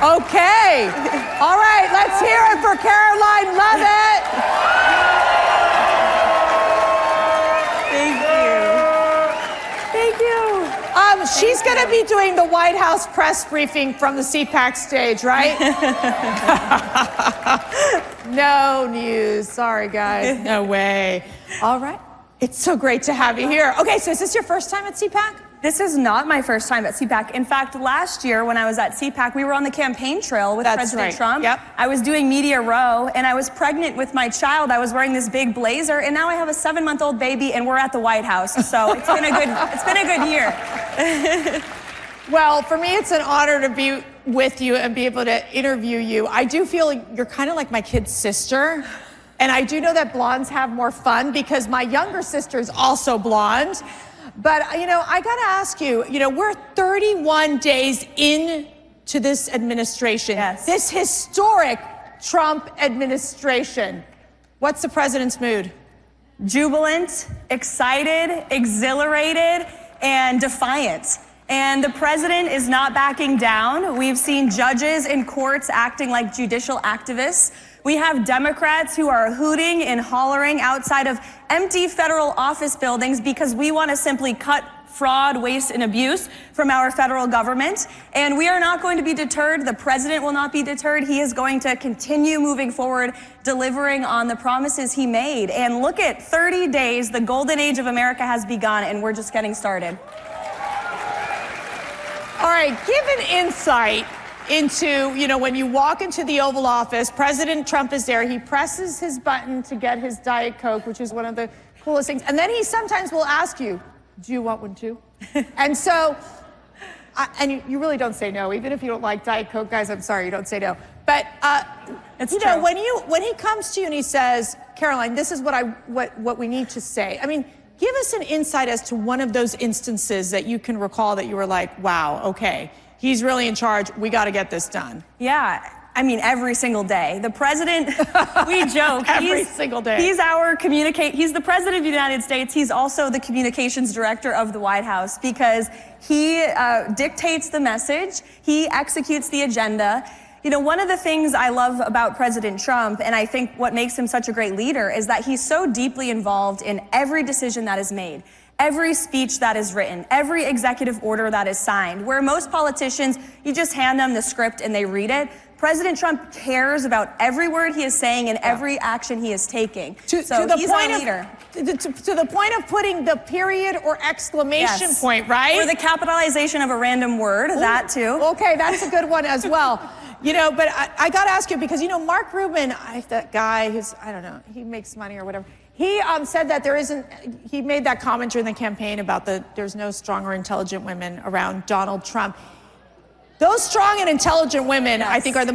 Okay. All right, let's hear it for Karoline Leavitt. Thank you. Thank you. She's going to be doing the White House press briefing from the CPAC stage, right? No news. Sorry, guys. No way. All right. It's so great to have you here. Okay, so is this your first time at CPAC? This is not my first time at CPAC. In fact, last year when I was at CPAC, we were on the campaign trail with President Trump. Yep. I was doing Media Row, and I was pregnant with my child. I was wearing this big blazer, and now I have a 7-month-old baby, and we're at the White House. So it's been a good year. Well, for me, it's an honor to be with you and be able to interview you. I do feel like you're kind of like my kid's sister. And I do know that blondes have more fun because my younger sister is also blonde. But, you know, I got to ask you, you know, we're 31 days into this administration. Yes. This historic Trump administration. What's the president's mood? Jubilant, excited, exhilarated, and defiant. And the president is not backing down. We've seen judges in courts acting like judicial activists. We have Democrats who are hooting and hollering outside of empty federal office buildings because we want to simply cut fraud, waste, and abuse from our federal government. And we are not going to be deterred. The president will not be deterred. He is going to continue moving forward, delivering on the promises he made. And look at 30 days, the golden age of America has begun, and we're just getting started. All right, give an insight into, you know, when you walk into the Oval Office, President Trump is there. He presses his button to get his Diet Coke, which is one of the coolest things. And then he sometimes will ask you, do you want one too? And so, and you really don't say no. Even if you don't like Diet Coke, guys, I'm sorry, you don't say no. But, you know, when he comes to you and he says, Karoline, this is what we need to say. I mean, give us an insight as to one of those instances that you can recall that you were like, wow, okay. He's really in charge. We got to get this done. Yeah, I mean, every single day. The president, we joke. Every single day. He's the president of the United States. He's also the communications director of the White House because he dictates the message. He executes the agenda. You know, one of the things I love about President Trump, and I think what makes him such a great leader, is that he's so deeply involved in every decision that is made. Every speech that is written, every executive order that is signed, where most politicians, you just hand them the script and they read it. President Trump cares about every word he is saying and every action he is taking. He's our leader. To the point of putting the period or exclamation point, right? Or the capitalization of a random word, that too. Okay, that's a good one as well. You know, but I got to ask you because, you know, Mark Rubin, that guy who's, I don't know, he makes money or whatever. He said that he made that comment during the campaign about there's no strong or intelligent women around Donald Trump. Those strong and intelligent women, I think, are one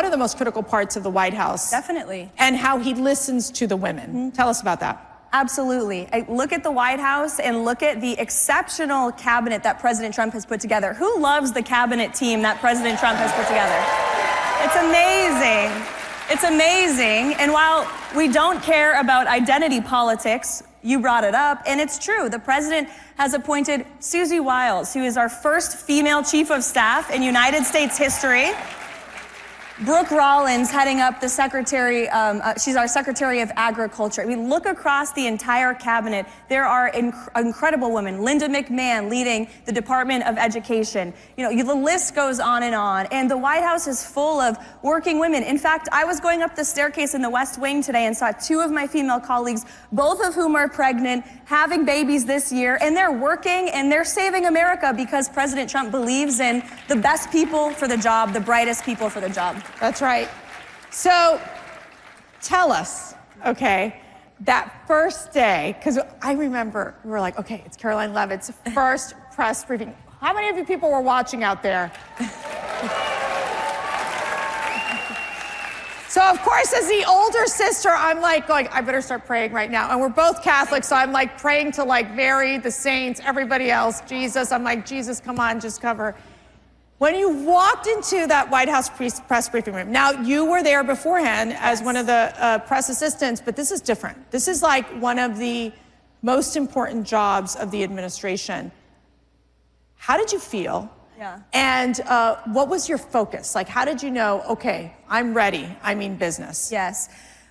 of the most critical parts of the White House. Definitely. And how he listens to the women. Tell us about that. Absolutely. Look at the White House and look at the exceptional cabinet that President Trump has put together. Who loves the cabinet team that President Trump has put together? It's amazing. It's amazing. And while we don't care about identity politics, you brought it up, and it's true. The president has appointed Susie Wiles, who is our first female chief of staff in United States history. Brooke Rollins heading up the secretary, she's our Secretary of Agriculture. I mean, look across the entire cabinet. There are incredible women. Linda McMahon leading the Department of Education. You know, the list goes on. And the White House is full of working women. In fact, I was going up the staircase in the West Wing today and saw 2 of my female colleagues, both of whom are pregnant, having babies this year, and they're working and they're saving America because President Trump believes in the best people for the job, the brightest people for the job. That's right. So tell us, okay, that first day, because I remember we were like, okay, it's Karoline Leavitt's first press briefing. How many of you people were watching out there? So, of course, as the older sister, I'm like going, I better start praying right now. And we're both Catholic, so I'm like praying to like Mary, the saints, everybody else, Jesus. I'm like, Jesus, come on, just cover. When you walked into that White House press briefing room, now you were there beforehand as one of the press assistants, but this is different. This is like one of the most important jobs of the administration. How did you feel? Yeah. And what was your focus? Like, how did you know, okay, I'm ready, I mean business? Yes.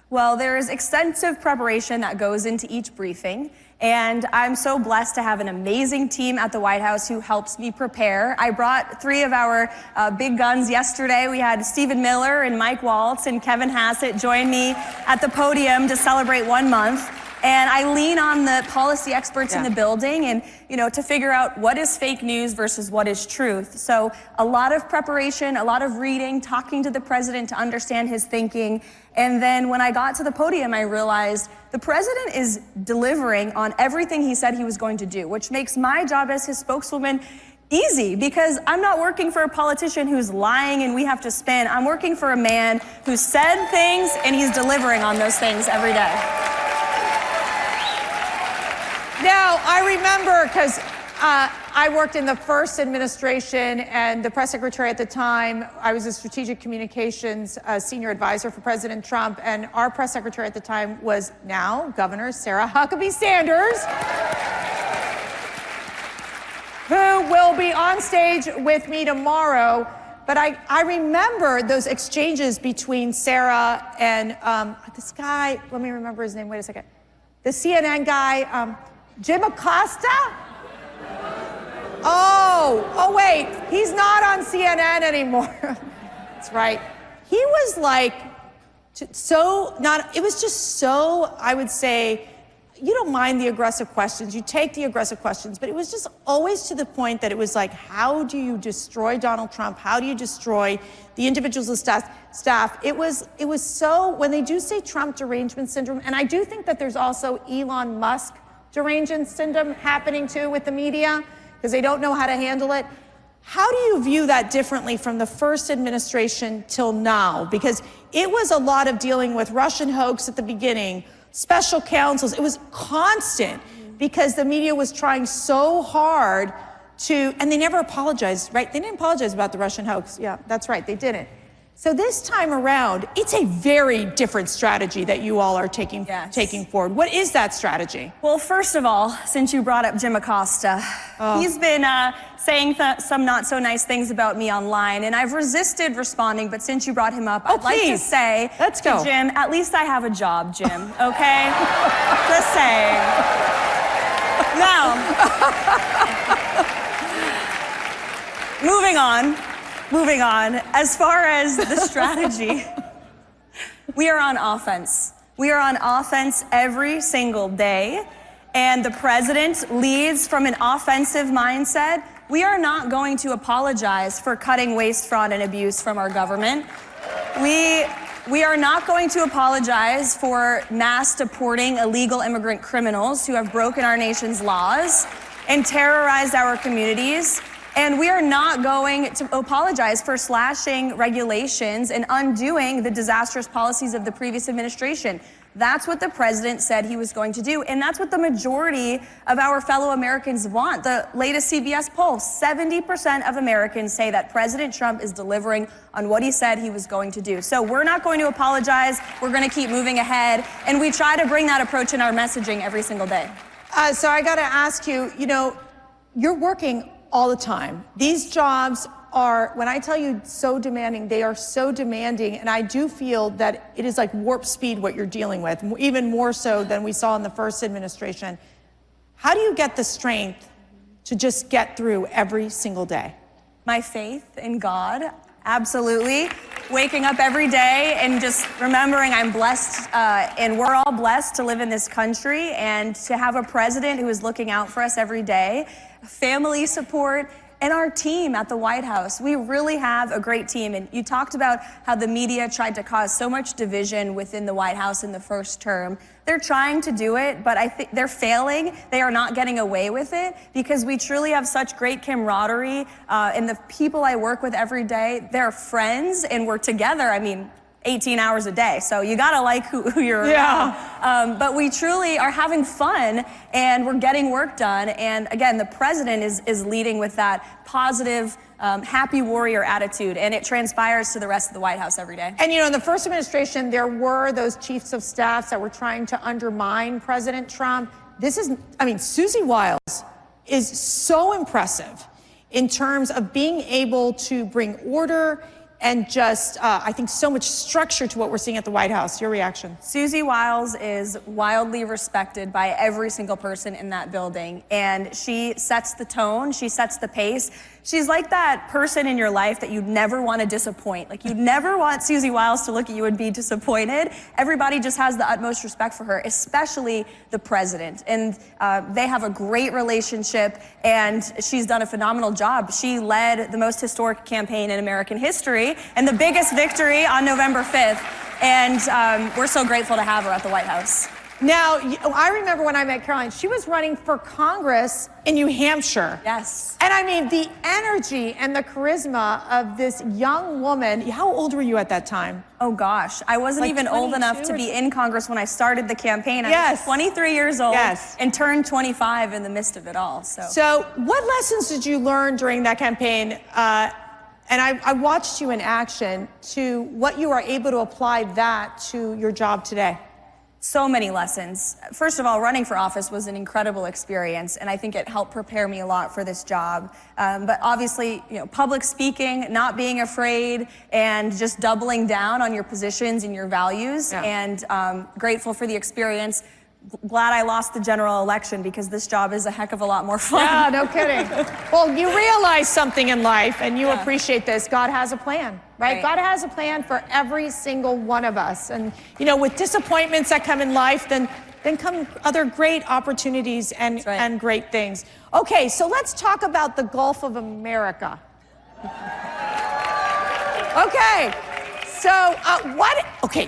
Well, there is extensive preparation that goes into each briefing, and I'm so blessed to have an amazing team at the White House who helps me prepare. I brought 3 of our big guns yesterday. We had Stephen Miller and Mike Waltz and Kevin Hassett join me at the podium to celebrate 1 month. And I lean on the policy experts in the building and, to figure out what is fake news versus what is truth. So a lot of preparation, a lot of reading, talking to the president to understand his thinking. And then when I got to the podium, I realized the president is delivering on everything he said he was going to do, which makes my job as his spokeswoman easy, because I'm not working for a politician who's lying and we have to spin. I'm working for a man who said things and he's delivering on those things every day. Now, I remember, because I worked in the first administration, and the press secretary at the time, I was a strategic communications senior advisor for President Trump, and our press secretary at the time was now Governor Sarah Huckabee Sanders, who will be on stage with me tomorrow. But I remember those exchanges between Sarah and this guy, let me remember his name, wait a second. The CNN guy, Jim Acosta? Oh, wait, he's not on CNN anymore. That's right. He was like, it was just so, I would say, you don't mind the aggressive questions, you take the aggressive questions, but it was just always to the point that it was like, how do you destroy Donald Trump? How do you destroy the individuals of staff? It was so, when they do say Trump derangement syndrome, and I do think that there's also Elon Musk derangement syndrome happening too with the media, because they don't know how to handle it. How do you view that differently from the first administration till now? Because it was a lot of dealing with Russian hoax at the beginning, special counsels. It was constant because the media was trying so hard to, and they never apologized, right? They didn't apologize about the Russian hoax. Yeah, that's right, they didn't. So this time around, it's a very different strategy that you all are taking forward. What is that strategy? Well, first of all, since you brought up Jim Acosta, he's been saying some not so nice things about me online, and I've resisted responding, but since you brought him up, I'd like to say to Jim, at least I have a job, Jim, okay? Just saying. Now, moving on, as far as the strategy, we are on offense. We are on offense every single day, and the president leads from an offensive mindset. We are not going to apologize for cutting waste, fraud, and abuse from our government. We are not going to apologize for mass deporting illegal immigrant criminals who have broken our nation's laws and terrorized our communities. And we are not going to apologize for slashing regulations and undoing the disastrous policies of the previous administration. That's what the president said he was going to do, and that's what the majority of our fellow Americans want. The latest CBS poll, 70% of Americans say that President Trump is delivering on what he said he was going to do. So we're not going to apologize. We're going to keep moving ahead, and we try to bring that approach in our messaging every single day. So I got to ask you, you're working all the time. These jobs are, when I tell you so demanding, they are so demanding, and I do feel that it is like warp speed what you're dealing with, even more so than we saw in the first administration. How do you get the strength to just get through every single day? My faith in God, absolutely. Waking up every day and just remembering I'm blessed, and we're all blessed to live in this country and to have a president who is looking out for us every day. Family support, and our team at the White House. We really have a great team. And you talked about how the media tried to cause so much division within the White House in the first term. They're trying to do it, but I think they're failing. They are not getting away with it because we truly have such great camaraderie. And the people I work with every day, they're friends and we're together. 18 hours a day. So you gotta like who you're around. But we truly are having fun and we're getting work done. And again, the president is leading with that positive, happy warrior attitude, and it transpires to the rest of the White House every day. And in the first administration, there were those chiefs of staffs that were trying to undermine President Trump. Susie Wiles is so impressive in terms of being able to bring order and just, I think, so much structure to what we're seeing at the White House. Your reaction? Susie Wiles is wildly respected by every single person in that building, and she sets the tone, she sets the pace. She's like that person in your life that you'd never want to disappoint. Like, you'd never want Susie Wiles to look at you and be disappointed. Everybody just has the utmost respect for her, especially the president. And they have a great relationship, and she's done a phenomenal job. She led the most historic campaign in American history and the biggest victory on November 5th. And we're so grateful to have her at the White House. Now, I remember when I met Karoline, she was running for Congress in New Hampshire. Yes. And I mean, the energy and the charisma of this young woman. How old were you at that time? Oh gosh, I wasn't Like even old enough to be in Congress when I started the campaign. I was 23 years old and turned 25 in the midst of it all. So what lessons did you learn during that campaign? And I watched you in action to what you are able to apply that to your job today. So many lessons. First of all, running for office was an incredible experience, and I think it helped prepare me a lot for this job. But obviously, public speaking, not being afraid, and just doubling down on your positions and your values. And grateful for the experience. Glad I lost the general election, because this job is a heck of a lot more fun. Yeah, no kidding. Well, you realize something in life, and you appreciate this. God has a plan, right? God has a plan for every single one of us. And, with disappointments that come in life, then come other great opportunities and great things. Okay, so let's talk about the Gulf of America. Okay. So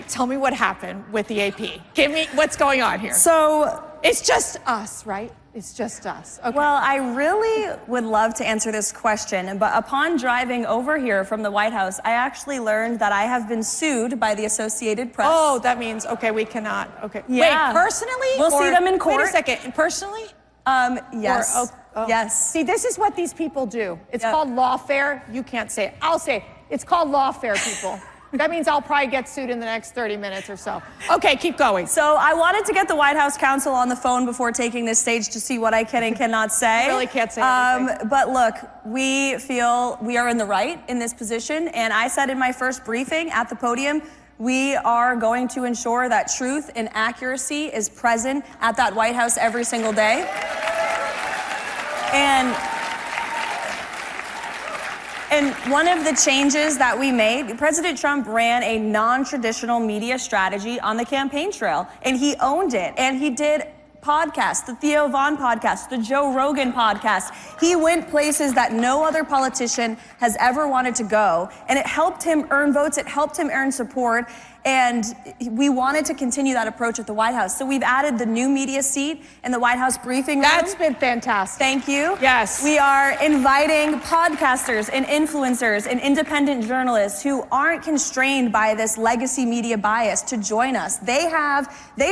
tell me what happened with the AP. Give me what's going on here. So it's just us, right? It's just us. Okay. Well, I really would love to answer this question, but upon driving over here from the White House, I actually learned that I have been sued by the Associated Press. Oh, that means, okay, we cannot, okay. Yeah. Wait, personally? We'll see them in court. Wait a second, personally? Yes. Yes. See, this is what these people do. It's called lawfare. You can't say it. I'll say it. It's called lawfare, people. That means I'll probably get sued in the next 30 minutes or so. Okay, keep going. So I wanted to get the White House counsel on the phone before taking this stage to see what I can and cannot say. You really can't say anything. But look, we feel we are in the right in this position, and I said in my first briefing at the podium, we are going to ensure that truth and accuracy is present at that White House every single day. And one of the changes that we made, President Trump ran a non-traditional media strategy on the campaign trail, and he owned it. And he did podcasts, the Theo Vaughn podcast, the Joe Rogan podcast. He went places that no other politician has ever wanted to go. And it helped him earn votes, it helped him earn support. And we wanted to continue that approach at the White House. So we've added the new media seat in the White House briefing room. That's been fantastic. Thank you. Yes. We are inviting podcasters and influencers and independent journalists who aren't constrained by this legacy media bias to join us. They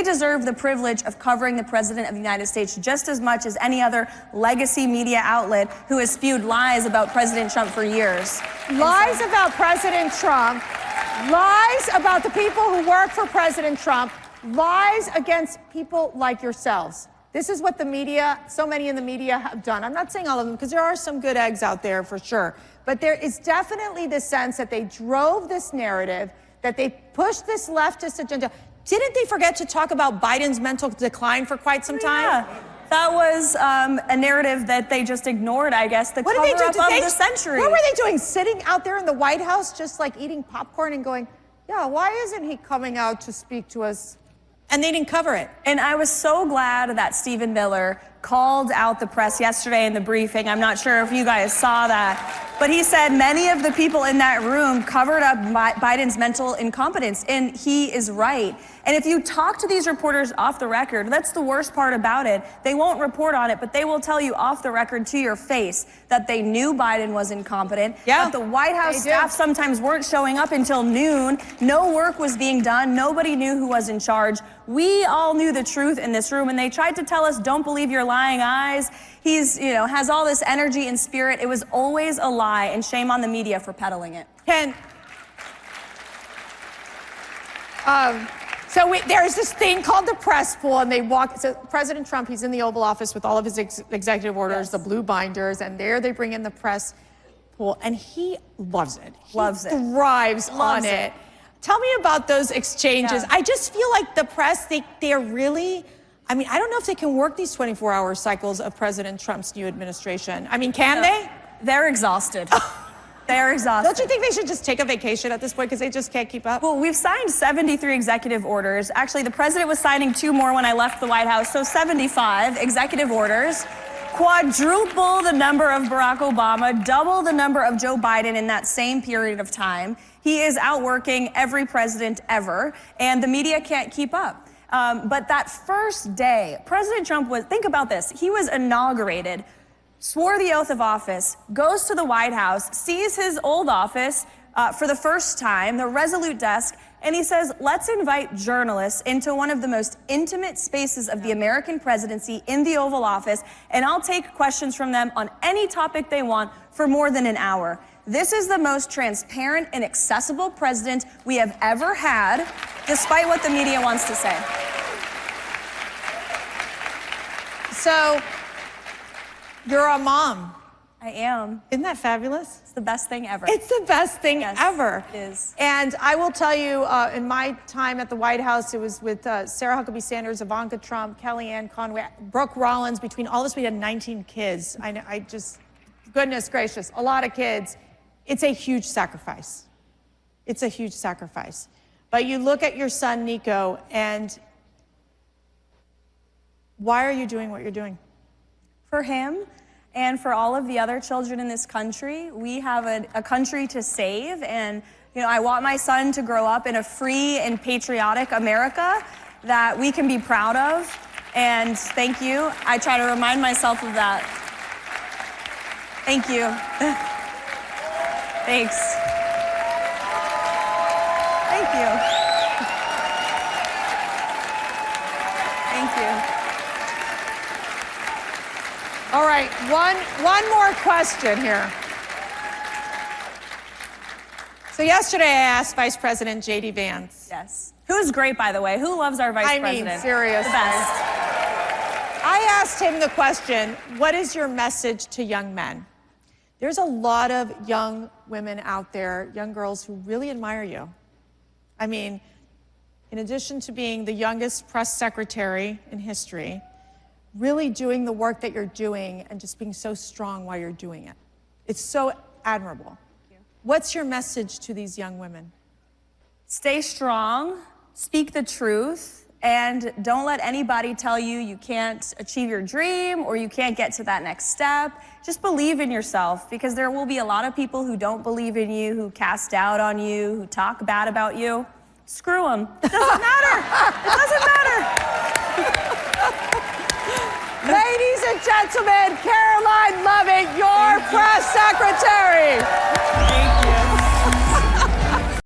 deserve the privilege of covering the President of the United States just as much as any other legacy media outlet who has spewed lies about President Trump for years. Lies about President Trump. Lies about the people who work for President Trump, lies against people like yourselves. This is what the media, so many in the media have done. I'm not saying all of them, because there are some good eggs out there for sure. But there is definitely the sense that they drove this narrative, that they pushed this leftist agenda. Didn't they forget to talk about Biden's mental decline for quite some time? Yeah. That was a narrative that they just ignored, I guess, the cover-up of the century. What were they doing? Sitting out there in the White House just like eating popcorn and going, yeah, why isn't he coming out to speak to us? And they didn't cover it. And I was so glad that Stephen Miller called out the press yesterday in the briefing. I'm not sure if you guys saw that. But he said many of the people in that room covered up Biden's mental incompetence, and he is right. And if you talk to these reporters off the record, that's the worst part about it. They won't report on it, but they will tell you off the record to your face that they knew Biden was incompetent, that the White House staff sometimes weren't showing up until noon, no work was being done, nobody knew who was in charge. We all knew the truth in this room, and they tried to tell us, don't believe your lying eyes. He's, has all this energy and spirit. It was always a lie, and shame on the media for peddling it. Ken, So there's this thing called the press pool, and they walk. So President Trump, he's in the Oval Office with all of his executive orders, Yes. the blue binders, and there they bring in the press pool, and he loves it. Loves it. Thrives Loves on it. Tell me about those exchanges. Yeah. I just feel like the press, they're really, I mean, I don't know if they can work these 24-hour cycles of President Trump's new administration. I mean, can they? They're exhausted. They're exhausted. Don't you think they should just take a vacation at this point because they just can't keep up? Well, we've signed 73 executive orders. Actually, the president was signing 2 more when I left the White House, so 75 executive orders. Quadruple the number of Barack Obama, double the number of Joe Biden in that same period of time. He is outworking every president ever, and the media can't keep up. But that first day, President Trump was, think about this, he was inaugurated, swore the oath of office, goes to the White House, sees his old office for the first time, the Resolute desk, and he says, let's invite journalists into one of the most intimate spaces of the American presidency in the Oval Office, and I'll take questions from them on any topic they want for more than an hour. This is the most transparent and accessible president we have ever had, despite what the media wants to say. So, you're a mom. I am. Isn't that fabulous? It's the best thing ever. It's the best thing Yes, ever. it is. And I will tell you, in my time at the White House, it was with Sarah Huckabee Sanders, Ivanka Trump, Kellyanne Conway, Brooke Rollins. Between all of us, we had 19 kids. I just, goodness gracious, a lot of kids. It's a huge sacrifice. It's a huge sacrifice. But you look at your son, Nico, and why are you doing what you're doing? For him and for all of the other children in this country, we have a country to save. And, you know, I want my son to grow up in a free and patriotic America that we can be proud of. And thank you. I try to remind myself of that. Thank you. Thanks. Thank you. Thank you. All right, one more question here. So yesterday I asked Vice President J.D. Vance. Yes. Who's great, by the way? Who loves our vice president? I mean, seriously. The best. I asked him the question, what is your message to young men? There's a lot of young women out there, young girls who really admire you. I mean, in addition to being the youngest press secretary in history, really doing the work that you're doing and just being so strong while you're doing it. It's so admirable. What's your message to these young women? Stay strong, speak the truth, and don't let anybody tell you you can't achieve your dream or you can't get to that next step. Just believe in yourself, because there will be a lot of people who don't believe in you, who cast doubt on you, who talk bad about you. Screw them. It doesn't matter. It doesn't matter. Ladies and gentlemen, Karoline Leavitt, your president.